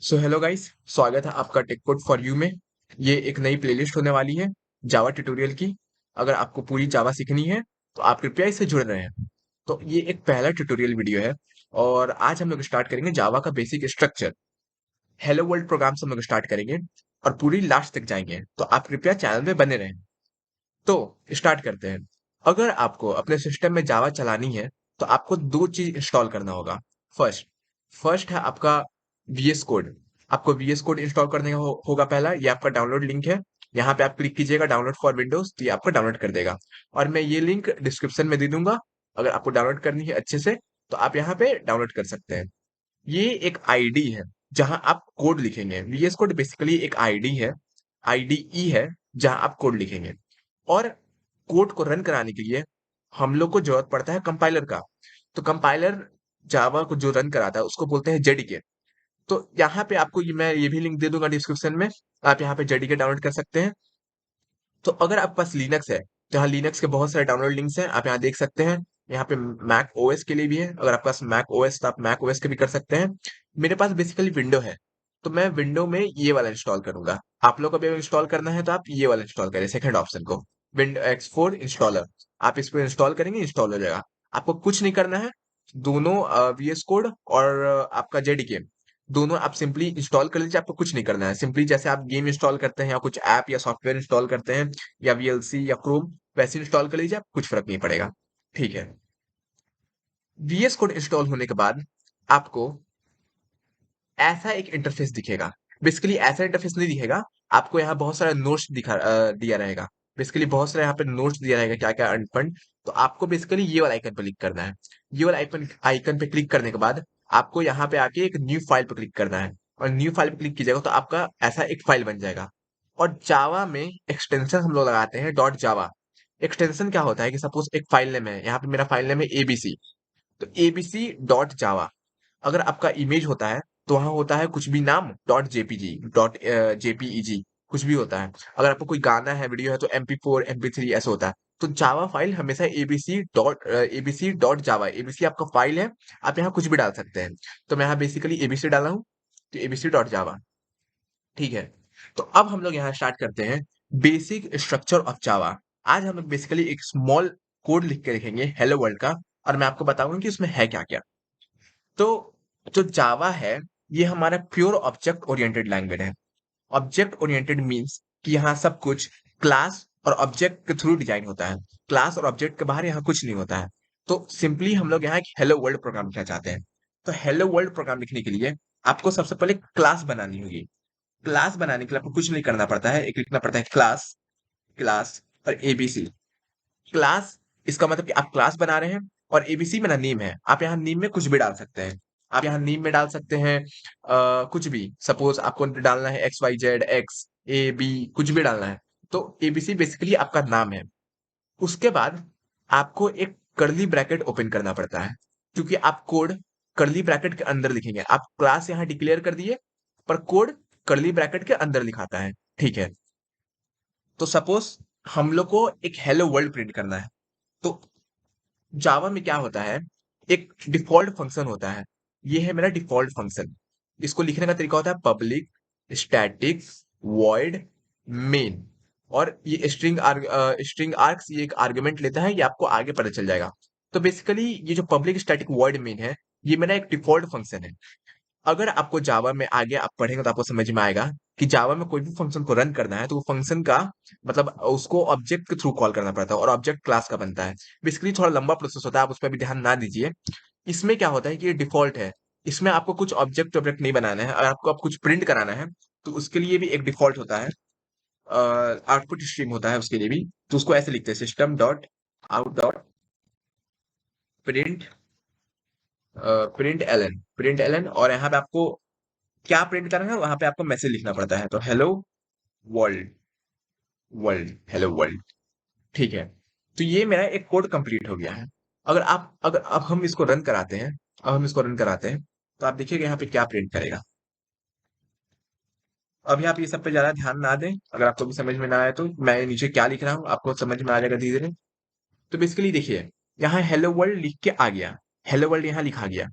So hello guys, स्वागत है आपका टेक कोड फॉर यू में। ये एक नई प्लेलिस्ट होने वाली है जावा ट्यूटोरियल की। अगर आपको पूरी जावा सीखनी है तो आप कृपया इससे जुड़ रहे हैं। तो ये एक पहला ट्यूटोरियल वीडियो है और आज हम लोग स्टार्ट करेंगे जावा का basic structure. Hello world program से हम लोग स्टार्ट करेंगे और पूरी लास्ट तक जाएंगे, तो आप कृपया चैनल में बने रहें। तो स्टार्ट करते हैं। अगर आपको अपने सिस्टम में जावा चलानी है तो आपको दो चीज इंस्टॉल करना होगा। फर्स्ट फर्स्ट है आपका वीएस कोड। आपको वीएस कोड इंस्टॉल करने का होगा पहला। ये आपका डाउनलोड लिंक है। यहाँ पे आप क्लिक कीजिएगा डाउनलोड फॉर विंडोज, तो ये आपको डाउनलोड कर देगा और मैं ये लिंक डिस्क्रिप्शन में दे दूंगा। अगर आपको डाउनलोड करनी है अच्छे से तो आप यहाँ पे डाउनलोड कर सकते हैं। ये एक आईडी है जहां आप कोड लिखेंगे। वीएस कोड बेसिकली एक आईडी है, आईडीई है, जहां आप कोड लिखेंगे। और कोड को रन कराने के लिए हम लोग को जरूरत पड़ता है कंपाइलर का। तो कंपाइलर जावा को जो रन कराता है उसको बोलते हैं जेडीके। तो यहाँ पे आपको मैं ये भी लिंक दे दूंगा डिस्क्रिप्शन में। आप यहाँ पे जेडीके डाउनलोड कर सकते हैं। तो अगर आपके पास लिनक्स है तो यहाँ लिनक्स के बहुत सारे डाउनलोड लिंक्स हैं, आप यहाँ देख सकते हैं। यहाँ पे मैक ओएस के लिए भी है। अगर आपके पास मैक ओएस तो आप मैक ओएस के भी कर सकते हैं। मेरे पास बेसिकली विंडो है तो मैं विंडो में ये वाला इंस्टॉल करूंगा। आप लोग को भी इंस्टॉल करना है तो आप ये वाला इंस्टॉल करें, सेकंड ऑप्शन को, विंडो एक्स4 इंस्टॉलर। आप इसको इंस्टॉल करेंगे, इंस्टॉल हो जाएगा। आपको कुछ नहीं करना है। दोनों वीएस कोड और आपका जेडीके दोनों आप सिंपली इंस्टॉल कर लीजिए। आपको कुछ नहीं करना है। सिंपली जैसे आप गेम इंस्टॉल करते हैं या कुछ ऐप या सॉफ्टवेयर इंस्टॉल करते हैं या वीएलसी या क्रोम, वैसे इंस्टॉल कर लीजिए। आप कुछ फर्क नहीं पड़ेगा। ठीक है। वीएस कोड इंस्टॉल होने के बाद आपको ऐसा एक इंटरफेस दिखेगा। बेसिकली ऐसा इंटरफेस नहीं दिखेगा। आपको यहाँ बहुत सारा नोट्स दिया रहेगा। बेसिकली बहुत सारा यहाँ पे नोट्स दिया रहेगा, क्या क्या अनफंड। तो आपको बेसिकली ये वाला आइकन पर क्लिक करना है। ये वाला आइकन आइकन पे क्लिक करने के बाद आपको यहाँ पे आके एक न्यू फाइल पे क्लिक करना है। और न्यू फाइल पे क्लिक कीजिएगा तो आपका ऐसा एक फाइल बन जाएगा। और जावा में एक्सटेंशन हम लोग लगाते हैं डॉट जावा। एक्सटेंशन क्या होता है कि सपोज एक फाइल नेम है, यहाँ पे मेरा फाइल नेम है एबीसी। तो एबीसी डॉट जावा। अगर आपका इमेज होता है तो वहां होता है कुछ भी नाम डॉट जेपीजी डॉट जेपीईजी, कुछ भी होता है। अगर आपको कोई गाना है, वीडियो है तो MP4 MP3 ऐसा होता है। तो जावा फाइल हमेशा एबीसी डॉट जावा। एबीसी आपका फाइल है, आप यहाँ कुछ भी डाल सकते हैं। तो मैं यहाँ बेसिकली एबीसी डाला हूँ, तो एबीसी डॉट जावा। ठीक है। तो अब हम लोग यहाँ स्टार्ट करते हैं बेसिक स्ट्रक्चर ऑफ जावा। आज हम लोग बेसिकली एक स्मॉल कोड लिख के लिखेंगे हेलो वर्ल्ड का, और मैं आपको बताऊंगा कि उसमें है क्या क्या। तो जो जावा है ये हमारा प्योर ऑब्जेक्ट ओरिएंटेड लैंग्वेज है। ऑब्जेक्ट ओरिएंटेड मीन्स कि यहाँ सब कुछ क्लास और ऑब्जेक्ट के थ्रू डिजाइन होता है। क्लास और ऑब्जेक्ट के बाहर यहाँ कुछ नहीं होता है। तो सिंपली हम लोग यहाँ एक हेलो वर्ल्ड प्रोग्राम लिखना चाहते हैं। तो हेलो वर्ल्ड प्रोग्राम लिखने के लिए आपको सबसे पहले क्लास बनानी होगी। क्लास बनाने के लिए आपको कुछ नहीं करना पड़ता है, एक लिखना पड़ता है क्लास। क्लास और एबीसी। क्लास, इसका मतलब कि आप क्लास बना रहे हैं। और एबीसी मेरा नेम है। आप यहाँ नेम में कुछ भी डाल सकते हैं। आप यहाँ नेम में डाल सकते हैं कुछ भी। सपोज आपको डालना है XYZ XAB, कुछ भी डालना है। तो एबीसी बेसिकली आपका नाम है। उसके बाद आपको एक कर्ली ब्रैकेट ओपन करना पड़ता है, क्योंकि आप कोड कर्ली ब्रैकेट के अंदर लिखेंगे। आप क्लास यहाँ डिक्लेयर कर दिए पर कोड कर्ली ब्रैकेट के अंदर लिखाता है। ठीक है। तो सपोज हम लोग को एक हेलो वर्ल्ड प्रिंट करना है। तो जावा में क्या होता है, एक डिफॉल्ट फंक्शन होता है। ये है मेरा डिफॉल्ट फंक्शन। इसको लिखने का तरीका होता है पब्लिक स्टैटिक वॉइड मेन। और ये स्ट्रिंग आर्क्स ये एक आर्गुमेंट लेता है, ये आपको आगे पता चल जाएगा। तो बेसिकली ये जो पब्लिक स्टैटिक वॉइड मेन है, ये मेरा एक डिफॉल्ट फंक्शन है। अगर आपको जावा में आगे आप पढ़ेंगे तो आपको समझ में आएगा कि जावा में कोई भी फंक्शन को रन करना है तो वो फंक्शन का मतलब उसको ऑब्जेक्ट के थ्रू कॉल करना पड़ता है और ऑब्जेक्ट क्लास का बनता है। बेसिकली थोड़ा लंबा प्रोसेस होता है, आप उस पर भी ध्यान ना दीजिए। इसमें क्या होता है कि ये डिफॉल्ट है। इसमें आपको कुछ ऑब्जेक्ट ऑब्जेक्ट नहीं बनाना है। अगर आपको आप कुछ प्रिंट कराना है तो उसके लिए भी एक डिफॉल्ट होता है, आउटपुट स्ट्रीम होता है उसके लिए भी। तो उसको ऐसे लिखते हैं system dot out dot print println. और यहाँ पे आपको क्या प्रिंट करना है, वहां पे आपको मैसेज लिखना पड़ता है। तो hello world, world hello world. ठीक है। तो ये मेरा एक कोड कंप्लीट हो गया है। अगर अब हम इसको रन कराते हैं, तो आप देखिएगा यहाँ पे क्या प्रिंट करेगा। अभी आप ये सब पे ज्यादा ध्यान ना दें। अगर आपको भी समझ में ना आए तो मैं नीचे क्या लिख रहा हूँ आपको समझ में आ जाएगा धीरे धीरे। तो बेसिकली देखिए, यहाँ हेलो वर्ल्ड लिख के आ गया, हेलो वर्ल्ड यहाँ लिखा गया।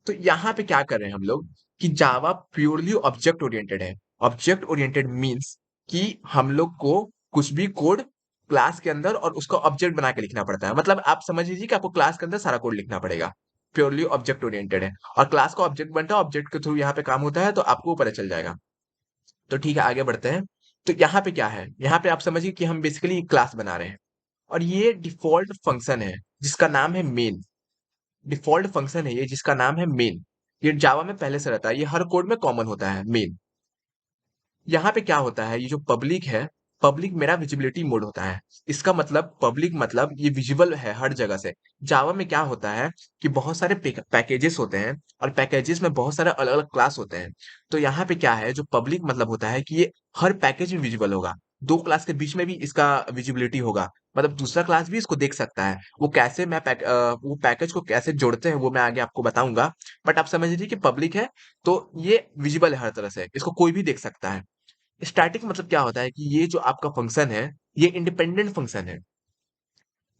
तो यहाँ पे क्या कर रहे हैं हम लोग, कि जावा प्योरली ऑब्जेक्ट ओरिएंटेड है। ऑब्जेक्ट ओरिएंटेड मीन्स कि हम लोग को कुछ भी कोड क्लास के अंदर और उसका ऑब्जेक्ट बना के लिखना पड़ता है। मतलब आप समझ लीजिए कि आपको क्लास के अंदर सारा कोड लिखना पड़ेगा। प्योरली ऑब्जेक्ट ओरिएंटेड है और क्लास का ऑब्जेक्ट बनता है, ऑब्जेक्ट के थ्रू यहाँ पे काम होता है, तो आपको पता चल जाएगा। तो ठीक है, आगे बढ़ते हैं। तो यहाँ पे क्या है, यहाँ पे आप समझिए कि हम बेसिकली क्लास बना रहे हैं और ये डिफॉल्ट फंक्शन है जिसका नाम है मेन। डिफॉल्ट फंक्शन है ये जिसका नाम है मेन। ये जावा में पहले से रहता है, ये हर कोड में कॉमन होता है मेन। यहाँ पे क्या होता है, ये जो पब्लिक है, पब्लिक मेरा विजिबिलिटी मोड होता है। इसका मतलब पब्लिक मतलब ये विजिबल है हर जगह से। जावा में क्या होता है कि बहुत सारे पैकेजेस होते हैं और पैकेजेस में बहुत सारे अलग अलग क्लास होते हैं। तो यहाँ पे क्या है, जो पब्लिक मतलब होता है कि ये हर पैकेज में विजिबल होगा। दो क्लास के बीच में भी इसका विजिबिलिटी होगा, मतलब दूसरा क्लास भी इसको देख सकता है। वो कैसे वो पैकेज को कैसे जोड़ते हैं वो मैं आगे आपको बताऊंगा। बट आप समझ लीजिए कि पब्लिक है तो ये विजिबल है हर तरह से, इसको कोई भी देख सकता है। स्टैटिक मतलब क्या होता है कि ये जो आपका फंक्शन है, ये इंडिपेंडेंट फंक्शन है।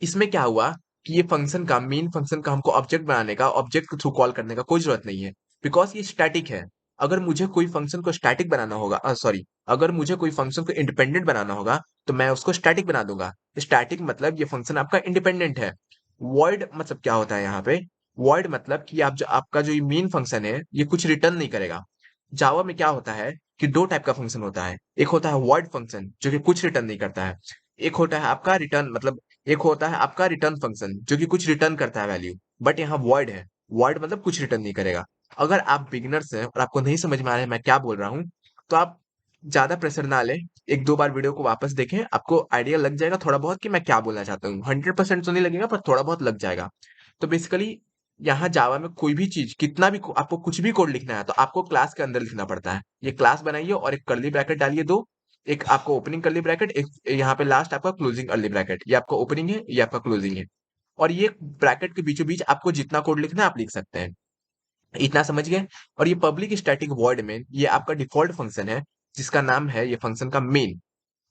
इसमें क्या हुआ कि ये फंक्शन का मेन फंक्शन का हमको ऑब्जेक्ट बनाने का, ऑब्जेक्ट के थ्रू कॉल करने का कोई जरूरत नहीं है, बिकॉज ये स्टैटिक है। अगर मुझे कोई फंक्शन को स्टैटिक बनाना होगा, सॉरी, अगर मुझे कोई फंक्शन को इंडिपेंडेंट बनाना होगा तो मैं उसको स्टैटिक बना दूंगा। स्टैटिक मतलब ये फंक्शन आपका इंडिपेंडेंट है। वॉइड मतलब क्या होता है यहाँ पे, वॉइड मतलब कि आप जो आपका जो ये मेन फंक्शन है ये कुछ रिटर्न नहीं करेगा। जावा में क्या होता है कि दो टाइप का फंक्शन होता है। एक होता है वॉइड फंक्शन जो कि कुछ रिटर्न नहीं करता है। एक होता है आपका रिटर्न मतलब एक होता है आपका रिटर्न फंक्शन जो कि कुछ रिटर्न करता है वैल्यू। बट यहाँ वॉइड है, वॉइड मतलब कुछ रिटर्न नहीं करेगा। अगर आप बिगिनर्स हैं और आपको नहीं समझ में आ रहा है मैं क्या बोल रहा हूँ, तो आप ज्यादा प्रेशर ना लें। एक दो बार वीडियो को वापस देखें, आपको आइडिया लग जाएगा थोड़ा बहुत कि मैं क्या बोलना चाहता हूँ। 100% तो नहीं लगेगा पर थोड़ा बहुत लग जाएगा। तो बेसिकली यहाँ जावा में कोई भी चीज कितना भी आपको कुछ भी कोड लिखना है तो आपको क्लास के अंदर लिखना पड़ता है। ये क्लास बनाइए और एक कर्ली ब्रैकेट डालिए दो, एक आपको ओपनिंग कर्ली ब्रैकेट, एक यहाँ पे लास्ट आपका क्लोजिंग कर्ली ब्रैकेट। ये आपका ओपनिंग है, ये आपका क्लोजिंग है। और ये ब्रैकेट के बीचों बीच आपको जितना कोड लिखना है आप लिख सकते हैं। इतना समझ गए। और ये पब्लिक स्टैटिक वॉइड मेन ये आपका डिफॉल्ट फंक्शन है जिसका नाम है ये फंक्शन का मेन।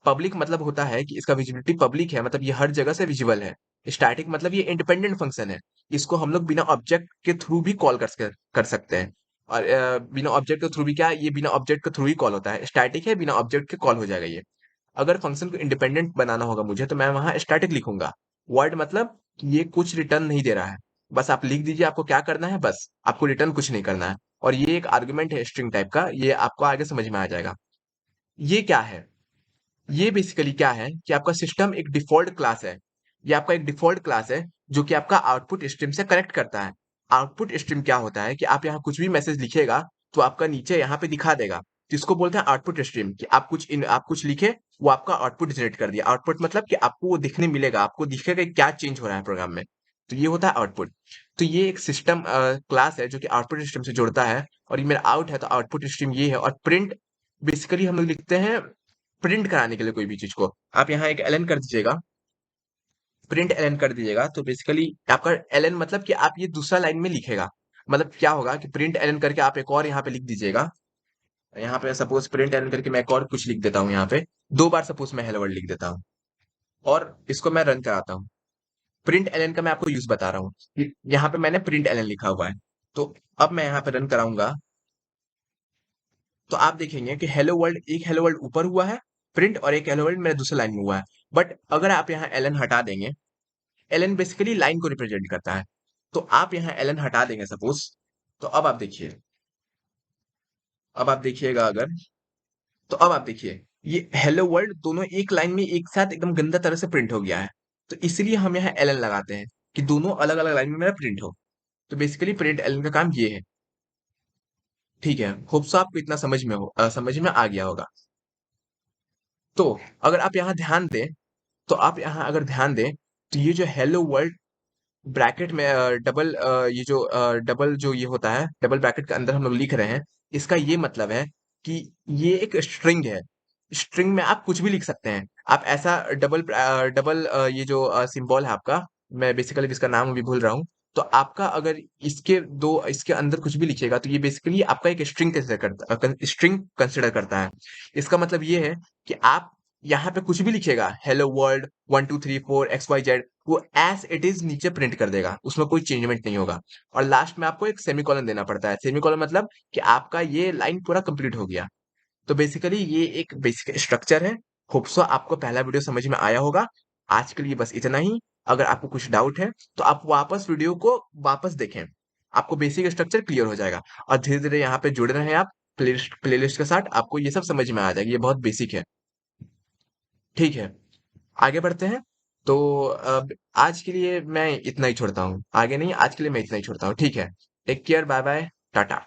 पब्लिक मतलब होता है कि इसका विजिबिलिटी पब्लिक है, मतलब ये हर जगह से विजिबल है। स्टैटिक मतलब ये इंडिपेंडेंट फंक्शन है। इसको हम लोग बिना ऑब्जेक्ट के थ्रू भी कॉल कर सकते हैं। और बिना ऑब्जेक्ट के थ्रू भी क्या, ये बिना ऑब्जेक्ट के थ्रू ही कॉल होता है। स्टैटिक है, बिना ऑब्जेक्ट के कॉल हो जाएगा ये। अगर फंक्शन को इंडिपेंडेंट बनाना होगा मुझे तो मैं वहां स्टैटिक लिखूंगा। वर्ड मतलब कि ये कुछ रिटर्न नहीं दे रहा है। बस आप लिख दीजिए आपको क्या करना है, बस आपको रिटर्न कुछ नहीं करना है। और ये एक आर्गुमेंट है स्ट्रिंग टाइप का, ये आपको आगे समझ में आ जाएगा। ये क्या है, ये बेसिकली क्या है कि आपका सिस्टम एक डिफॉल्ट क्लास है। ये आपका एक डिफॉल्ट क्लास है जो कि आपका आउटपुट स्ट्रीम से कनेक्ट करता है। आउटपुट स्ट्रीम क्या होता है कि आप यहाँ कुछ भी मैसेज लिखिएगा तो आपका नीचे यहाँ पे दिखा देगा। तो इसको बोलते हैं आउटपुट स्ट्रीम, कि आप कुछ लिखे, वो आपका आउटपुट जनरेट कर दिया। आउटपुट मतलब कि आपको वो दिखने मिलेगा, आपको दिखेगा कि क्या चेंज हो रहा है प्रोग्राम में। तो ये होता है आउटपुट। तो ये एक सिस्टम क्लास है जो कि आउटपुट स्ट्रीम से जुड़ता है। और ये मेरा आउट है तो आउटपुट स्ट्रीम ये है। और प्रिंट बेसिकली हम लोग लिखते हैं प्रिंट कराने के लिए कोई भी चीज को। आप यहाँ एक एलन कर दीजिएगा, प्रिंट एलन कर दीजिएगा तो बेसिकली आपका एलन मतलब कि आप ये दूसरा लाइन में लिखेगा। मतलब क्या होगा कि प्रिंट एलन करके आप एक और यहाँ पे लिख दीजिएगा। यहाँ पे सपोज प्रिंट एलन करके मैं एक और कुछ लिख देता हूँ, यहाँ पे दो बार सपोज मैं हेलो वर्ल्ड लिख देता हूँ और इसको मैं रन कराता हूँ। प्रिंट एलन का मैं आपको यूज बता रहा हूँ कि यहाँ पे मैंने प्रिंट एलन लिखा हुआ है। तो अब मैं यहाँ पे रन कराऊंगा तो आप देखेंगे कि हेलो वर्ल्ड, एक हेलो वर्ल्ड ऊपर हुआ है प्रिंट और एक हेलो वर्ल्ड मेरे दूसरे लाइन में हुआ है। बट अगर आप यहाँ एलन हटा देंगे, एलन बेसिकली लाइन को रिप्रेजेंट करता है, तो आप यहाँ एलन हटा देंगे सपोज, तो अब आप देखिए, अब आप देखिएगा अगर, तो अब आप देखिए ये हेलो वर्ल्ड दोनों एक लाइन में एक साथ एकदम गंदा तरह से प्रिंट हो गया है। तो इसलिए हम यहाँ एलन लगाते हैं कि दोनों अलग अलग लाइन में मेरा प्रिंट हो। तो बेसिकली प्रिंट एलन का काम ये है। ठीक है, होप सो आपको इतना समझ में आ गया होगा। तो अगर आप यहाँ ध्यान दें, तो आप यहाँ अगर ध्यान दें तो ये जो हेलो वर्ल्ड ब्रैकेट में डबल ये जो डबल जो ये होता है, डबल ब्रैकेट के अंदर हम लोग लिख रहे हैं, इसका ये मतलब है कि ये एक स्ट्रिंग है। स्ट्रिंग में आप कुछ भी लिख सकते हैं। आप ऐसा डबल ये जो सिंबल है आपका, मैं बेसिकली इसका नाम अभी भूल रहा हूँ। तो आपका अगर इसके अंदर कुछ भी लिखिएगा तो ये बेसिकली आपका एक स्ट्रिंग कंसिडर करता है। इसका मतलब ये है कि आप यहाँ पे कुछ भी लिखेगा, हेलो वर्ल्ड 1 2 3 4 XYZ, वो एज इट इज नीचे प्रिंट कर देगा, उसमें कोई चेंजमेंट नहीं होगा। और लास्ट में आपको एक सेमीकोलन देना पड़ता है। सेमीकोलन मतलब कि आपका ये लाइन पूरा कंप्लीट हो गया। तो बेसिकली ये एक बेसिक स्ट्रक्चर है। होप सो आपको पहला वीडियो समझ में आया होगा। आज के लिए बस इतना ही। अगर आपको कुछ डाउट है तो आप वापस वीडियो को वापस देखें, आपको बेसिक स्ट्रक्चर क्लियर हो जाएगा। और धीरे धीरे यहाँ पे जुड़े रहें आप प्लेलिस्ट के साथ, आपको ये सब समझ में आ जाएगा। ये बहुत बेसिक है। ठीक है, आगे बढ़ते हैं। तो अब आज के लिए मैं इतना ही छोड़ता हूँ, आगे नहीं, आज के लिए मैं इतना ही छोड़ता हूँ। ठीक है, take care, bye bye, Tata.